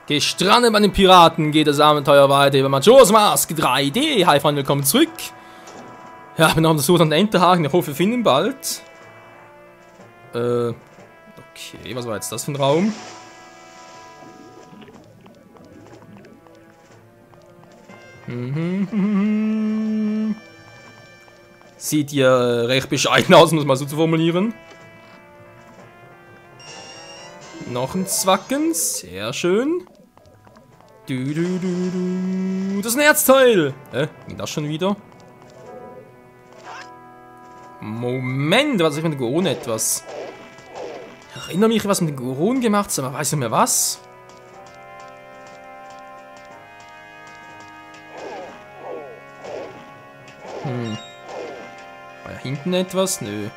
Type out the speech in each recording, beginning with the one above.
Gestrandet bei den Piraten geht das Abenteuer weiter über Majora's Mask 3D. Hi Freunde, willkommen zurück. Ja, ich bin noch auf der Suche nach dem Enterhaken. Ich hoffe, wir finden ihn bald. Okay, was war jetzt das für ein Raum? Sieht ja recht bescheiden aus, muss man so zu formulieren. Noch ein Zwacken, sehr schön. Das ist ein Herzteil. Ging das schon wieder? Moment, was ist mit den Goron etwas? Ich erinnere mich, was mit den Goron gemacht hat, aber weiß nicht mehr was. War ja hinten etwas? Nö.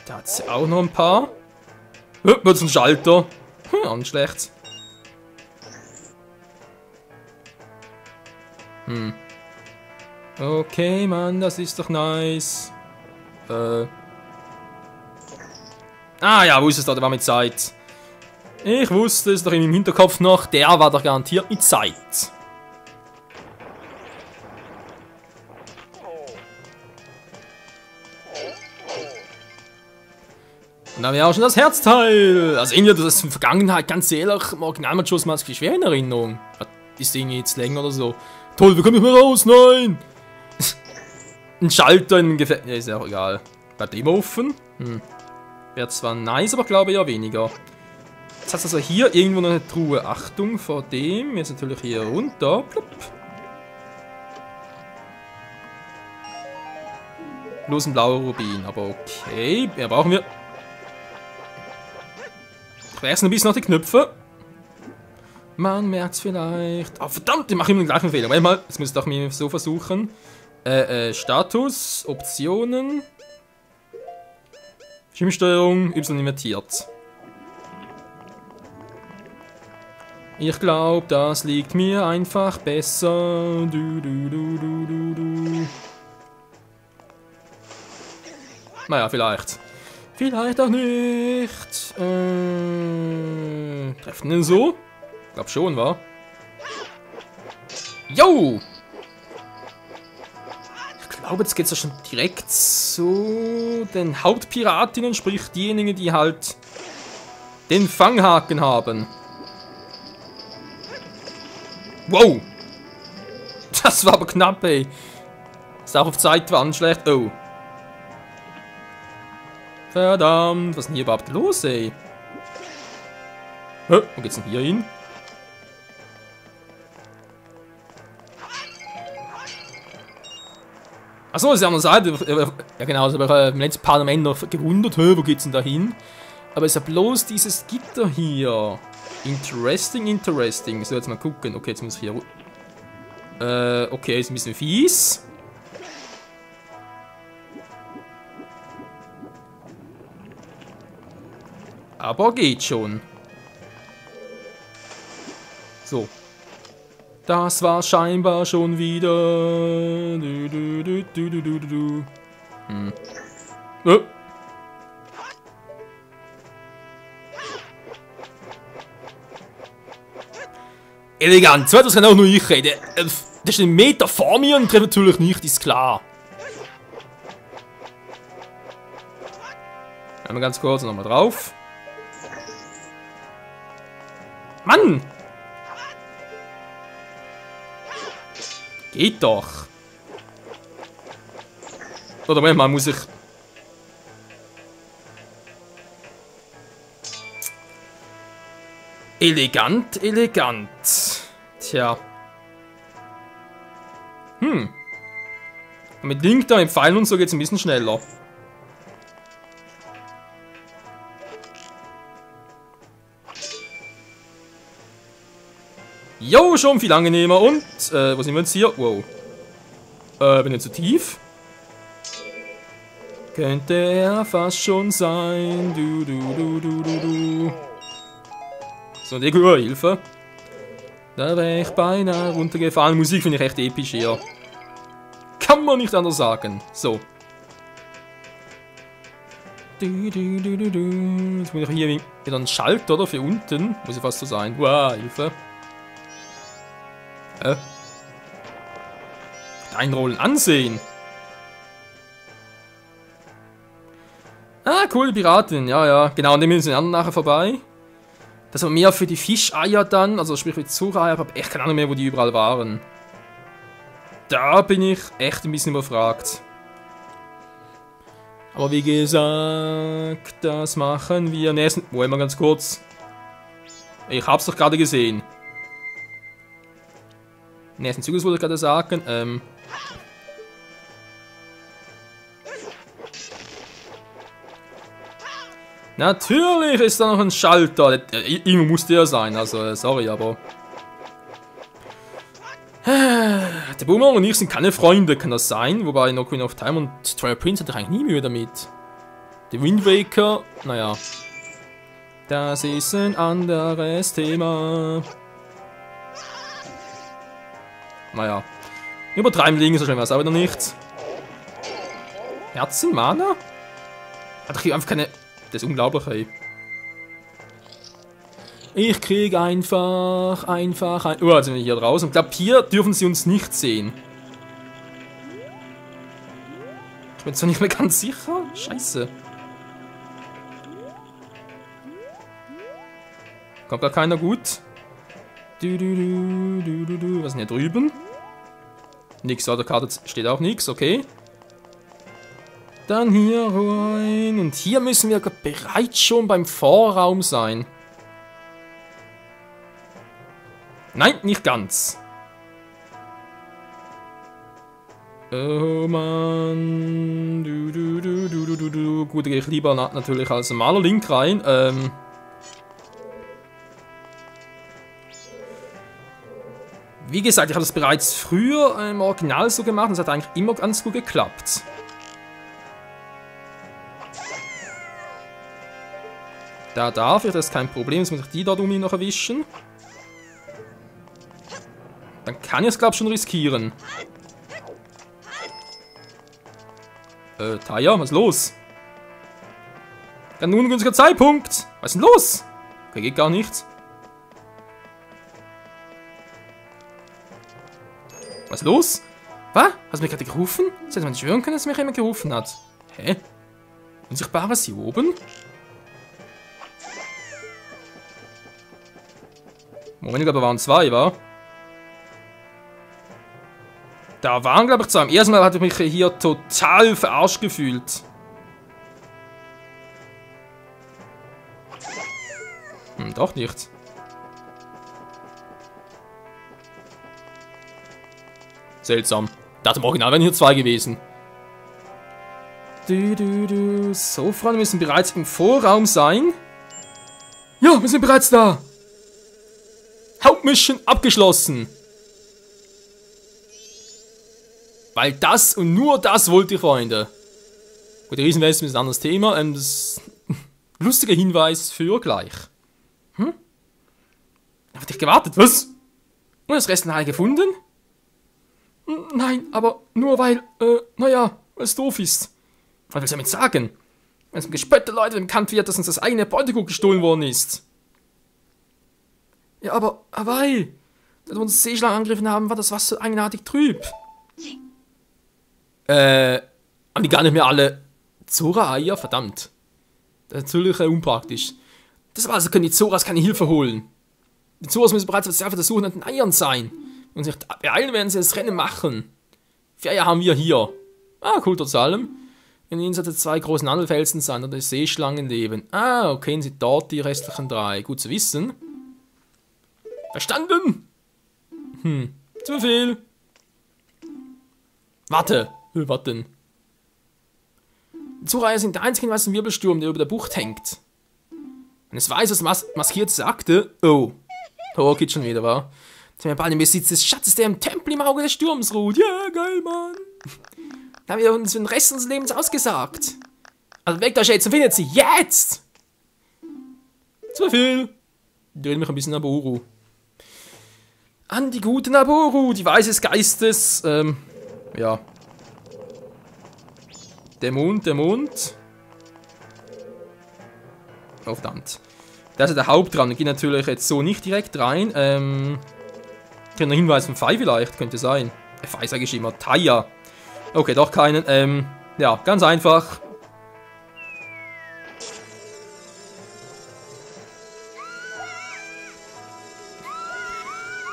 Da hat sie auch noch ein paar. Was ein Schalter. Auch nicht schlecht. Okay, Mann, das ist doch nice. Ah ja, wo ist es da? Der war mit Zeit. Ich wusste es doch in meinem Hinterkopf noch. Der war doch garantiert mit Zeit. Und dann haben wir auch schon das Herzteil. Also irgendwie, das ist in der Vergangenheit, ganz ehrlich, im Original Majora's Mask viel schwer in Erinnerung. Ist Ding jetzt länger oder so. Toll, wir kommen nicht mehr raus, nein! Ein Schalter in Gefäß. Ja, ist ja auch egal. Bleibt immer offen. Wäre zwar nice, aber glaube ich ja weniger. Jetzt hat es also hier irgendwo noch eine Truhe. Achtung vor dem. Jetzt natürlich hier runter. Plupp. Bloß ein blauer Rubin, aber okay. Mehr brauchen wir. Ich weiß ein bisschen noch die Knöpfe. Man merkt es vielleicht. Oh, verdammt, ich mache immer den gleichen Fehler. Warte mal, jetzt muss ich doch mal so versuchen. Status, Optionen. Schirmsteuerung, Y invertiert. Ich glaube, das liegt mir einfach besser. Naja, vielleicht. Vielleicht auch nicht. Treffen den so? Ich glaube schon, wa? Yo! Ich glaube, jetzt geht es ja schon direkt zu den Hauptpiratinnen, sprich diejenigen, die halt den Fanghaken haben. Wow! Das war aber knapp, ey. Ist auch auf Zeit war schlecht. Oh. Verdammt, was ist denn hier überhaupt los, ey? Wo geht's denn hier hin? Achso, ist ja an der Seite. Ja genau, also im letzten Parlament noch gewundert, wo geht's denn da hin? Aber es ist ja bloß dieses Gitter hier. Interesting, interesting. So, jetzt mal gucken. Okay, jetzt muss ich hier... okay, ist ein bisschen fies. Aber geht schon. So. Das war scheinbar schon wieder. Elegant. So etwas kann auch nur ich reden. Das ist ein Meter vor mir und treffe natürlich nicht, ist klar. Einmal ganz kurz nochmal drauf. Mann! Geht doch. Oder manchmal muss ich... Elegant, elegant. Tja. Mit Link da, mit Pfeilen und so geht es ein bisschen schneller. Jo, schon viel angenehmer. Und, wo sind wir jetzt hier? Wow. Bin ich zu tief? Könnte er fast schon sein. So, die Hilfe. Da wäre ich beinahe runtergefallen. Musik finde ich echt episch hier. Kann man nicht anders sagen. So. Jetzt muss ich hier wieder einen Schalter, oder? Für unten. Muss ja fast so sein. Wow, Hilfe. Einrollen, ansehen. Ah, cool, die Piratin. Ja, ja. Genau, an dem müssen wir nachher vorbei. Das war mehr für die Fischeier dann. Also sprich mit Zura-Eier. Ich habe echt keine Ahnung mehr, wo die überall waren. Da bin ich echt ein bisschen überfragt. Aber wie gesagt, das machen wir nächsten... Moment mal ganz kurz. Ich hab's doch gerade gesehen. Nächsten Zyklus wollte ich gerade sagen. Natürlich ist da noch ein Schalter. Irgendwo musste er sein, also sorry, aber... Der Boomer und ich sind keine Freunde, kann das sein? Wobei No Queen of Time und Twilight Prince hatte ich eigentlich nie Mühe damit. Der Wind Waker, naja. Das ist ein anderes Thema. Naja. Übertreiben liegen so schön was, aber noch nicht. Herzen, Mana? Hat ich einfach keine... Das ist unglaublich, ey. Ich krieg einfach ein... Oh, jetzt sind wir hier draußen. Ich glaube, hier dürfen sie uns nicht sehen. Ich bin zwar nicht mehr ganz sicher. Scheiße. Kommt gar keiner gut. Was ist denn hier drüben? Nix, auf der Karte steht auch nichts, okay. Dann hier rein. Und hier müssen wir bereits schon beim Vorraum sein. Nein, nicht ganz. Oh Mann. Gut, da gehe ich lieber natürlich als normaler Link rein. Wie gesagt, ich habe das bereits früher im Original so gemacht und es hat eigentlich immer ganz gut geklappt. Da darf ich, das ist kein Problem, jetzt muss ich die da um ihn noch erwischen. Dann kann ich es, glaube ich, schon riskieren. Taya, was ist los? Ein ungünstiger Zeitpunkt. Was ist denn los? Okay, geht gar nichts. Was ist los? Was? Hast du mich gerade gerufen? Hätte man nicht schwören können, dass mich jemand gerufen hat. Hä? Unsichtbares hier oben? Moment, ich glaube, da waren zwei, wa? Da waren, glaube ich, zwei. Am ersten Mal hatte ich mich hier total verarscht gefühlt. Doch nicht. Seltsam. Ich dachte, im Original wären hier zwei gewesen. So, Freunde, wir müssen bereits im Vorraum sein. Ja, wir sind bereits da. Hauptmission abgeschlossen. Weil das und nur das wollte ich, Freunde. Gut, der Riesenwespen ist ein anderes Thema. Das lustiger Hinweis für gleich. Hab ich gewartet, was? Und das Restlein gefunden? Nein, aber nur weil, naja, weil es doof ist. Was willst du damit sagen? Wenn es um gespötte Leute bekannt wird, dass uns das eigene Beutegut gestohlen worden ist. Ja, aber weil wir uns Seeschlangen angegriffen haben, war das Wasser eigenartig trüb. Haben die gar nicht mehr alle Zora-Eier? Verdammt. Das ist natürlich unpraktisch. Deshalb also können die Zoras keine Hilfe holen. Die Zoras müssen bereits auf der Suche nach den Eiern sein. Und sich beeilen, werden sie das Rennen machen. 4 Eier haben wir hier. Ah, cool, trotz allem. In ihnen sollten 2 großen Angelfelsen sein, oder die Seeschlangen leben. Ah, okay, sind dort die restlichen 3. Gut zu wissen. Verstanden? Zu Befehl. Warte. Warten. Die Zora-Eier sind der einzige weiße Wirbelsturm, der über der Bucht hängt. Wenn es weiß, was maskiert sagte. Oh. Oh, geht schon wieder, wa? Sind wir bald im Besitz des Schatzes, der im Tempel im Auge des Sturms ruht. Ja, geil, Mann. Da haben wir uns für den Rest unseres Lebens ausgesagt. Also weckt euch jetzt und findet sie jetzt! Zu viel. Drehen mich ein bisschen Naboru. An die gute Naboru, die Weise des Geistes. Ja. Der Mond. Oh, verdammt. Das ist der Hauptraum. Ich gehe natürlich jetzt so nicht direkt rein. Kriege einen Hinweis von Fei vielleicht, könnte sein. Fei sage ich immer. Taya. Okay, doch keinen. Ja, ganz einfach.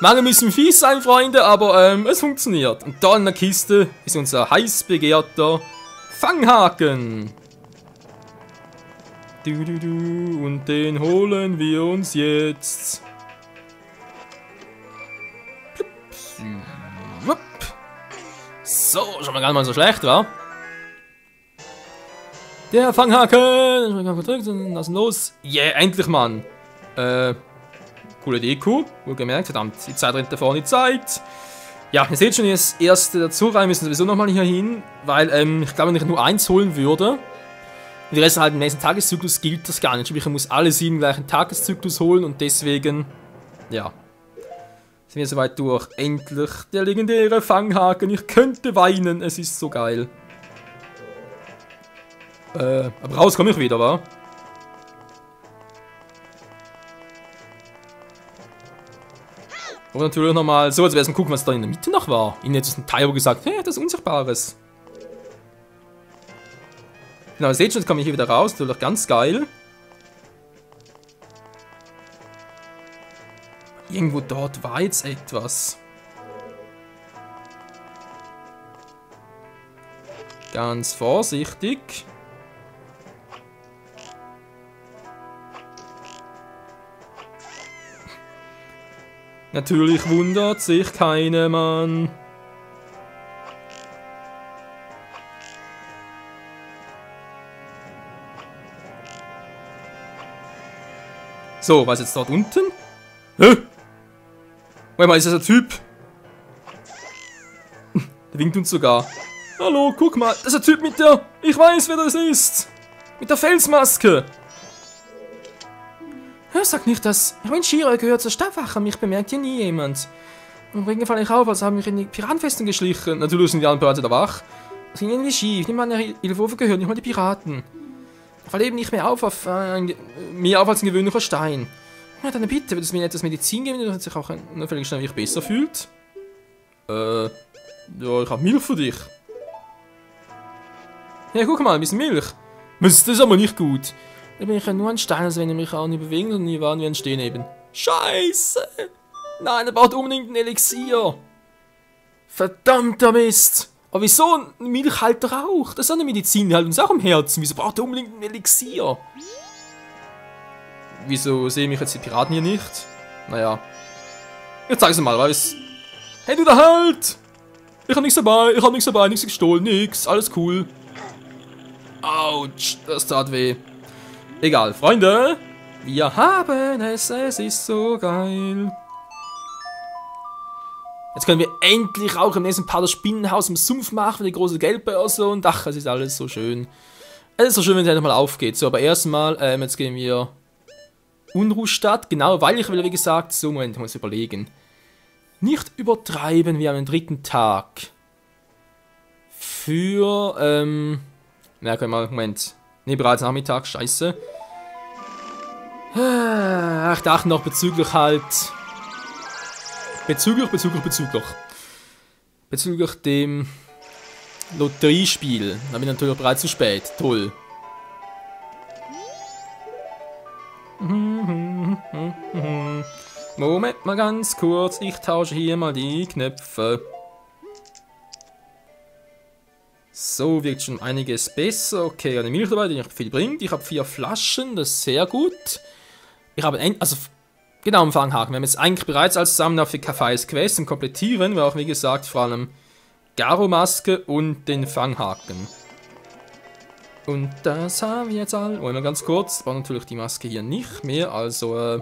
Manche müssen fies sein, Freunde, aber es funktioniert. Und da in der Kiste ist unser heiß begehrter Fanghaken. Und den holen wir uns jetzt. So, schon mal gar nicht mal so schlecht, wa? Der Fanghaken. Lassen los. Yeah, endlich, Mann. Coole Deko. Wohl gemerkt, verdammt, die Zeit rennt davor, die Zeit. Ja, ihr seht schon, das erste dazu rein müssen sowieso nochmal hier hin, weil ich glaube, wenn ich nur eins holen würde, und die Rest halt im nächsten Tageszyklus gilt das gar nicht. Ich muss alle 7 gleichen Tageszyklus holen und deswegen, ja, sind wir soweit durch. Endlich der legendäre Fanghaken. Ich könnte weinen, es ist so geil. Aber raus komme ich wieder, wa? Und natürlich nochmal so, als wäre es mal gucken, was da in der Mitte noch war. Ihnen hat es ein Teil gesagt, hey, das ist Unsichtbares. Genau, ihr seht schon, jetzt komme ich hier wieder raus, natürlich ganz geil. Irgendwo dort war jetzt etwas. Ganz vorsichtig. Natürlich wundert sich keiner, Mann. So, was ist jetzt dort unten? Hä? Warte mal, ist das ein Typ? Der winkt uns sogar. Hallo, guck mal, das ist ein Typ mit der... Ich weiß, wer das ist. Mit der Felsmaske. Sag nicht, dass... Ich bin Shiro, gehört zur Stadtwache, mich bemerkt hier nie jemand. Im Regen falle ich auf, als haben mich in die Piratenfestung geschlichen. Natürlich sind die anderen bereits wieder wach. Das ging irgendwie schief, niemand an der Hilfe gehört, nicht mal die Piraten. Ich falle eben nicht mehr auf als ein gewöhnlicher Stein. Ja, dann bitte, würde es mir etwas Medizin geben, damit sich auch völlig schnell besser fühlt? Ja, ich habe Milch für dich. Ja, guck mal, ein bisschen Milch. Das ist aber nicht gut. Da bin ich ja nur ein Stein, also wenn ich mich auch nie bewegen und nie waren wir ein Stehen eben. Scheiße! Nein, er braucht unbedingt ein Elixier. Verdammter Mist! Aber wieso ein Milchhalter auch? Das ist eine Medizin, die hält uns auch am Herzen. Wieso braucht er unbedingt ein Elixier? Wieso sehen mich jetzt die Piraten hier nicht? Naja. Jetzt sag es mal, was? Hey, du da halt! Ich hab nichts dabei, nichts gestohlen, nix, alles cool. Autsch, das tat weh. Egal, Freunde, wir haben es ist so geil. Jetzt können wir endlich auch im nächsten Part das Spinnenhaus im Sumpf machen, die große Geldbörse und ach, es ist alles so schön. Es ist so schön, wenn es endlich mal aufgeht. So, aber erstmal, jetzt gehen wir Unruhestadt, genau, weil ich will, wie gesagt, so, Moment, ich muss überlegen. Nicht übertreiben, wir haben den 3. Tag. Für, na, können wir, Moment. Ne, bereits Nachmittag, scheiße. Ach, ich dachte noch bezüglich halt... Bezüglich dem Lotteriespiel. Da bin ich natürlich bereits zu spät. Toll. Moment mal ganz kurz. Ich tausche hier mal die Knöpfe. So, wirkt schon einiges besser. Okay, eine Milch dabei, die nicht viel bringt. Ich habe 4 Flaschen, das ist sehr gut. Ich habe also genau am Fanghaken. Wir haben jetzt eigentlich bereits alles zusammen auf die Kafais Quest und komplettieren wir auch, wie gesagt, vor allem Garo-Maske und den Fanghaken. Und das haben wir jetzt all. Wollen wir ganz kurz. War natürlich die Maske hier nicht mehr, also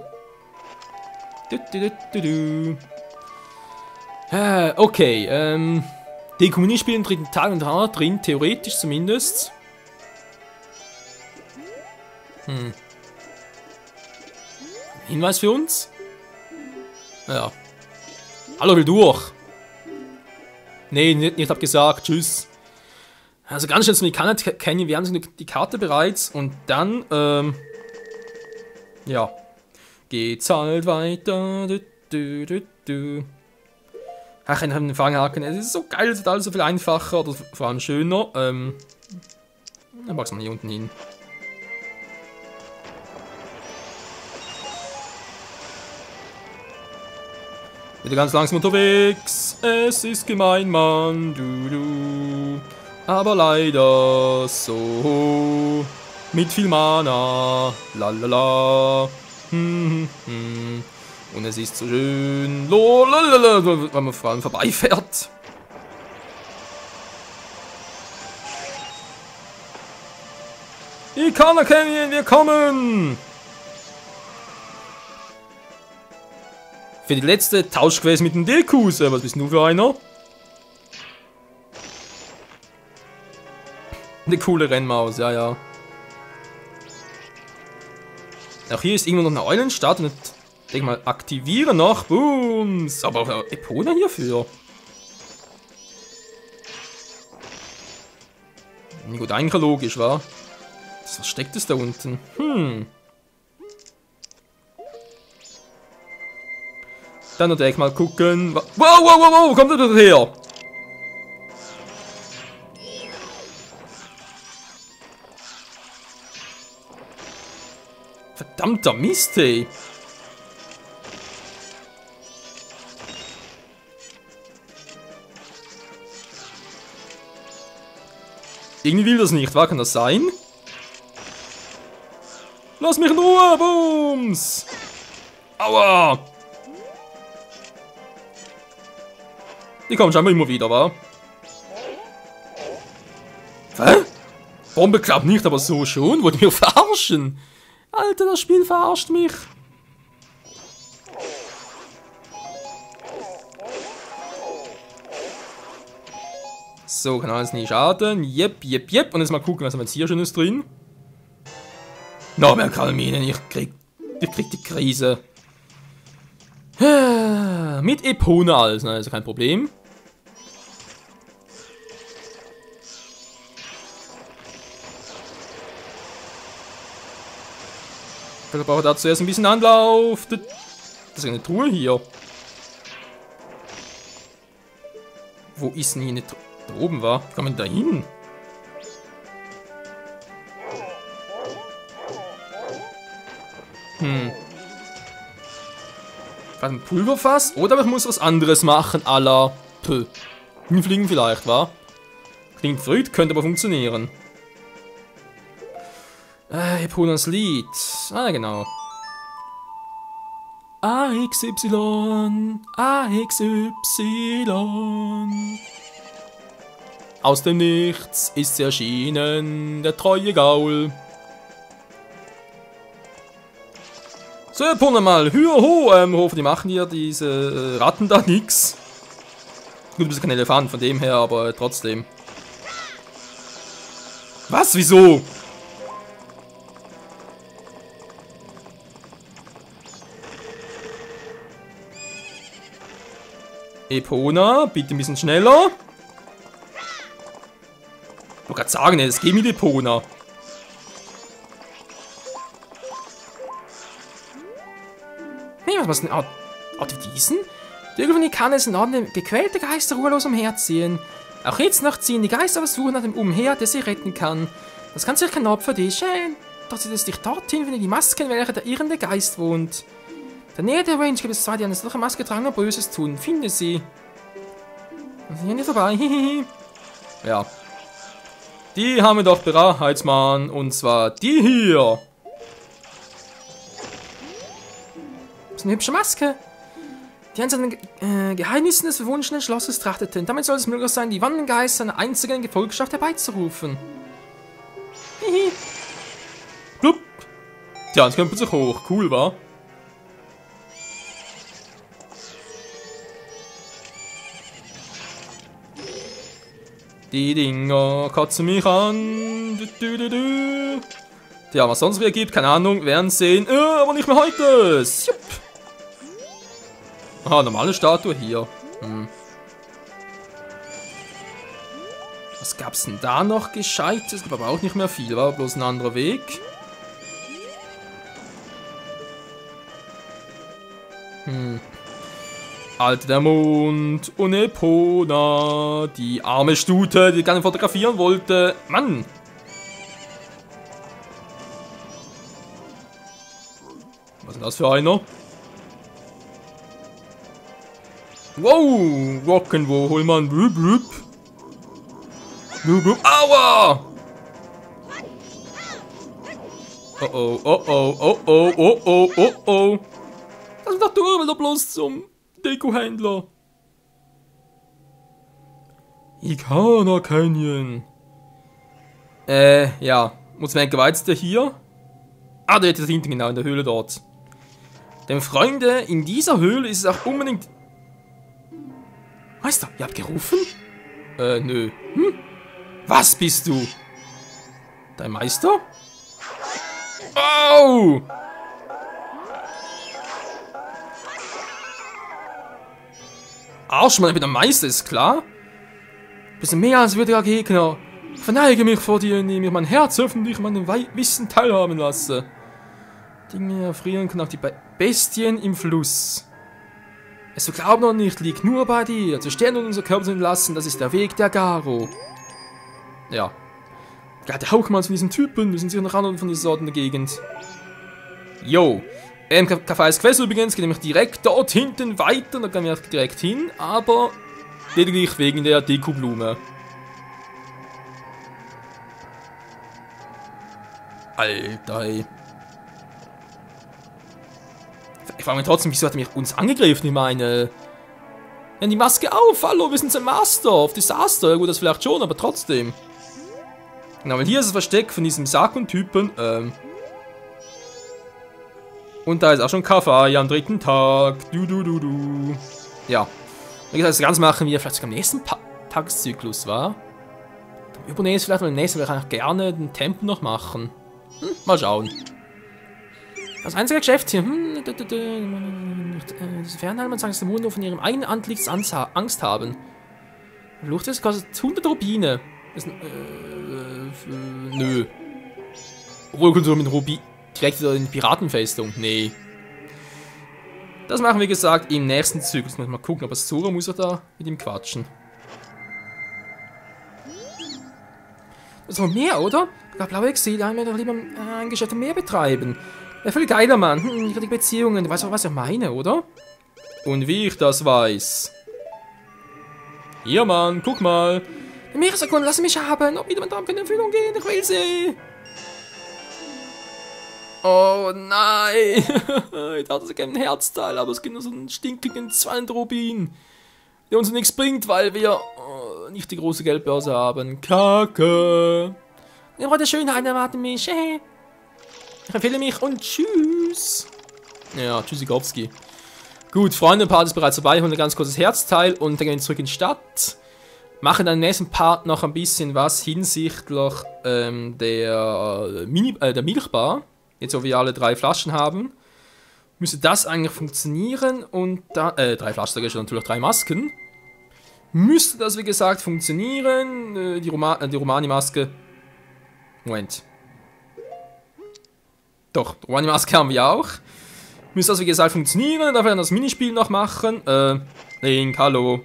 okay, Dekommunie-Spiel im 3. Tag und drin, theoretisch zumindest. Hinweis für uns? Ja. Hallo, will durch. Nee, nicht hab gesagt, tschüss. Also ganz schnell zum Mechanic Canyon, wir haben die Karte bereits und dann, Ja. Geht's halt weiter. Ach, ich habe den Fanghaken. Es ist so geil, es ist alles so viel einfacher oder vor allem schöner. Dann pack's mal hier unten hin. Wieder ganz langsam unterwegs. Es ist gemein, Mann. Du. Aber leider so. Mit viel Mana. Lalala. Und es ist so schön. Wenn man vor allem vorbeifährt. Ich kann erkennen, wir kommen. Für die letzte Tauschquest mit dem Dekus. Was bist du für einer? Eine coole Rennmaus, ja, ja. Auch hier ist irgendwo noch eine Eulenstadt und ich denke mal, aktivieren noch. Booms. Aber auch Epona hierfür. Nicht gut, eigentlich logisch, wa? Was versteckt es da unten? Dann noch direkt mal gucken. Wow, wo kommt er denn her? Verdammter Mist, ey. Irgendwie will das nicht, wa? Kann das sein? Lass mich in Ruhe, Booms! Aua! Die kommen scheinbar immer wieder, wa? Hä? Bombe klappt nicht, aber so schon? Wollt ihr mich verarschen? Alter, das Spiel verarscht mich. So, kann alles nicht schaden. Jep. Und jetzt mal gucken, was haben wir jetzt hier Schönes drin. Noch mehr Kalminen, ich krieg die Krise. Mit Epona alles, also kein Problem. Ich brauche da zuerst ein bisschen Anlauf. Das ist eine Truhe hier. Wo ist denn hier eine Truhe? Da oben war. Wie kommen wir da hin? Gerade ein Pulverfass? Oder ich muss was anderes machen, à la hinfliegen vielleicht, wa? Klingt verrückt, könnte aber funktionieren. Eponas Lied. Ah, genau. AXY. Aus dem Nichts ist erschienen der treue Gaul. So, Epona mal. Hoffe, die machen hier diese Ratten da nix. Gut, du bist kein Elefant von dem her, aber trotzdem. Was? Wieso? Epona, bitte ein bisschen schneller. Ich wollte gerade sagen, es geht mit Epona. Nee, was denn? Die diesen? Irgendwie kann es in Ordnung gequälte Geister ruhelos umherziehen. Auch jetzt noch ziehen die Geister was suchen nach dem Umher, der sie retten kann. Das kann sicher kein Opfer schön. Doch zieht es dich dorthin, wenn ihr die Maske, in welcher der irrende Geist wohnt. In der Nähe der Range gibt es zwei, die eine solche Maske tragen und Böses tun. Finde sie. Und sie sind hier vorbei. Ja. Die haben wir doch bereits, Mann. Und zwar die hier. Das ist eine hübsche Maske. Die an seinen Geheimnissen des verwunschenen Schlosses trachteten. Damit soll es möglich sein, die Wandengeister einer einzigen Gefolgschaft herbeizurufen. Hihi. Blub. Tja, jetzt kommt sich hoch. Cool, wa? Die Dinger kotzen mich an. Tja, was sonst wieder gibt, keine Ahnung, werden sehen. Aber nicht mehr heute. Jupp. Aha, normale Statue hier. Was gab's denn da noch Gescheites? Es gibt aber auch nicht mehr viel, war bloß ein anderer Weg. Alter, der Mond und Epona, die arme Stute, die gerne fotografieren wollte. Mann! Was ist das für einer? Wow! Rock'n'Roll, Mann. Blub, blub. Blub, blub. Aua! Oh oh, oh oh, oh oh, oh oh, oh oh. Das ist doch doch bloß zum Deko-Händler. Ikana Canyon. Ja. Muss man weiter hier? Ah, der ist hinten genau, in der Höhle dort. Denn Freunde, in dieser Höhle ist es auch unbedingt... Meister, ihr habt gerufen? Nö. Hm? Was bist du? Dein Meister? Oh! Arschmann, ich bin der Meister, ist klar? Bist du mehr als würdiger Gegner? Ich verneige mich vor dir, indem ich mein Herz öffentlich meinem Wissen teilhaben lasse. Dinge erfrieren können auch die Bestien im Fluss. Es zu glauben oder nicht, liegt nur bei dir. Zu stehen und unser Körper zu entlassen, das ist der Weg der Garo. Ja. Der Hauchmann von diesem Typen, wir sind sicher noch andere von dieser Sorte in der Gegend. Yo. Café's Quest übrigens geht nämlich direkt dort hinten weiter, da gehen wir direkt hin, aber lediglich wegen der Dekoblume. Alter, ey. Ich frage mich trotzdem, wieso hat er mich uns angegriffen? Ich meine... Ja, die Maske auf, hallo, wir sind ein Master of Disaster. Ja gut, das vielleicht schon, aber trotzdem. Genau, weil hier ist das Versteck von diesem Sakon-Typen. Und da ist auch schon Kaffee am 3. Tag. Ja. Wie gesagt, das Ganze machen wir vielleicht sogar am nächsten Tageszyklus, war? Übernächst vielleicht, weil im nächsten würde ich gerne den Tempel noch machen. Mal schauen. Das einzige Geschäft hier. Das Fernhalter sagen, dass die Monde von ihrem eigenen Antlitz Angst haben. Luft ist kostet 100 Rubine. Das, nö. Obwohl, du mit Rubi direkt in die Piratenfestung. Nee. Das machen wir, wie gesagt, im nächsten Zyklus. Mal gucken, ob es Zora muss er da mit ihm quatschen. Das ist noch mehr, oder? Ich glaube, ich da wir doch lieber ein Geschäft mehr betreiben. Ja, voll geiler Mann. Ich die Beziehungen. Du weißt auch, was ich meine, oder? Und wie ich das weiß. Hier, Mann, guck mal. Die Meeresakon, lass mich haben. Ob wieder mein Traum kann in Erfüllung gehen. Ich will sie. Oh nein. Ich dachte, es gäbe ein Herzteil, aber es gibt nur so einen stinkigen 200 Rubin. Der uns nichts bringt, weil wir nicht die große Geldbörse haben. Kacke. Die rote Schönheit erwartet mich. Ich empfehle mich und tschüss. Ja, tschüssikowski. Gut, Freunde, Part ist bereits vorbei. Ich hole ein ganz kurzes Herzteil und dann gehen wir zurück in die Stadt. Machen dann im nächsten Part noch ein bisschen was hinsichtlich der Milchbar. Jetzt, wo wir alle 3 Flaschen haben, müsste das eigentlich funktionieren und da, 3 Flaschen, da schon natürlich 3 Masken. Müsste das, wie gesagt, funktionieren. Die Romani-Maske. Moment. Doch, die Romani-Maske haben wir auch. Müsste das, wie gesagt, funktionieren. Darf ich dann das Minispiel noch machen. Link, hallo.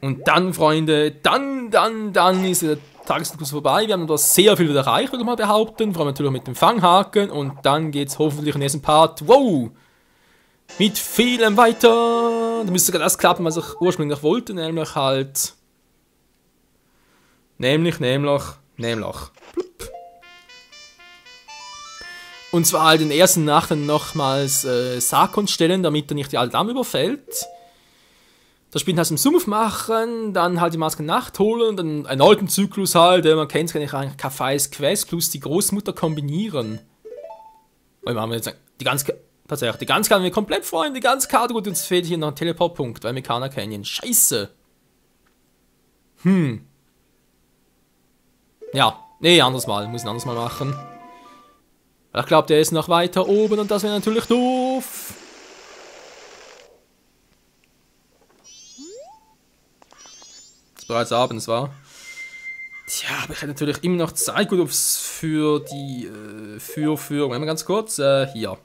Und dann, Freunde, dann ist der Tageszyklus vorbei. Wir haben noch sehr viel wieder erreicht, würde ich mal behaupten. Vor allem natürlich mit dem Fanghaken. Und dann geht es hoffentlich im nächsten Part. Wow! Mit vielem weiter. Da müsste sogar das klappen, was ich ursprünglich wollte. Nämlich halt... Nämlich. Blub. Und zwar halt in der ersten Nacht dann nochmals Sakon stellen, damit er nicht die alte Dame überfällt. Das Spiel halt im Sumpf machen, dann halt die Maske Nacht holen, dann einen alten Zyklus halt, man kennt es, kann ich eigentlich Café's Quest plus die Großmutter kombinieren. Weil wir haben jetzt die ganze Karte haben wir komplett freuen, die ganze Karte, gut, uns fehlt hier noch ein Teleportpunkt, weil Mekana Canyon, scheiße. Ja, nee, anderes Mal, muss ein anderes Mal machen. Ich glaube, der ist noch weiter oben und das wäre natürlich doof. Bereits abends war. Tja, aber ich hätte natürlich immer noch Zeit, gut, für die, Moment mal ganz kurz, hier.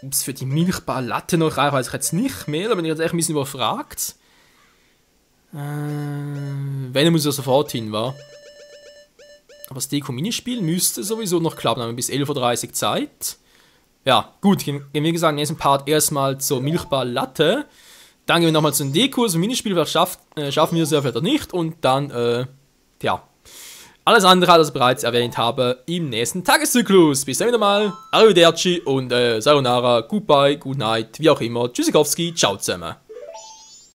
Ob es für die Milchbar-Latte noch reicht, weiß ich jetzt nicht mehr. Da bin ich jetzt echt ein bisschen überfragt. Wenn, muss er sofort hin, wa? Aber das Deko-Minispiel müsste sowieso noch klappen. Haben wir bis 11:30 Uhr Zeit. Ja, gut. Gehen wir, wie gesagt, im nächsten Part erstmal zur Milchbar-Latte. Dann gehen wir nochmal zu den Dekos. Im Minispiel schaffen wir es ja vielleicht nicht. Und dann, ja. Alles andere, das ich bereits erwähnt habe, im nächsten Tageszyklus. Bis dann wieder mal. Arrivederci und Sayonara, Goodbye, Good Night, wie auch immer. Tschüssikowski, ciao zusammen.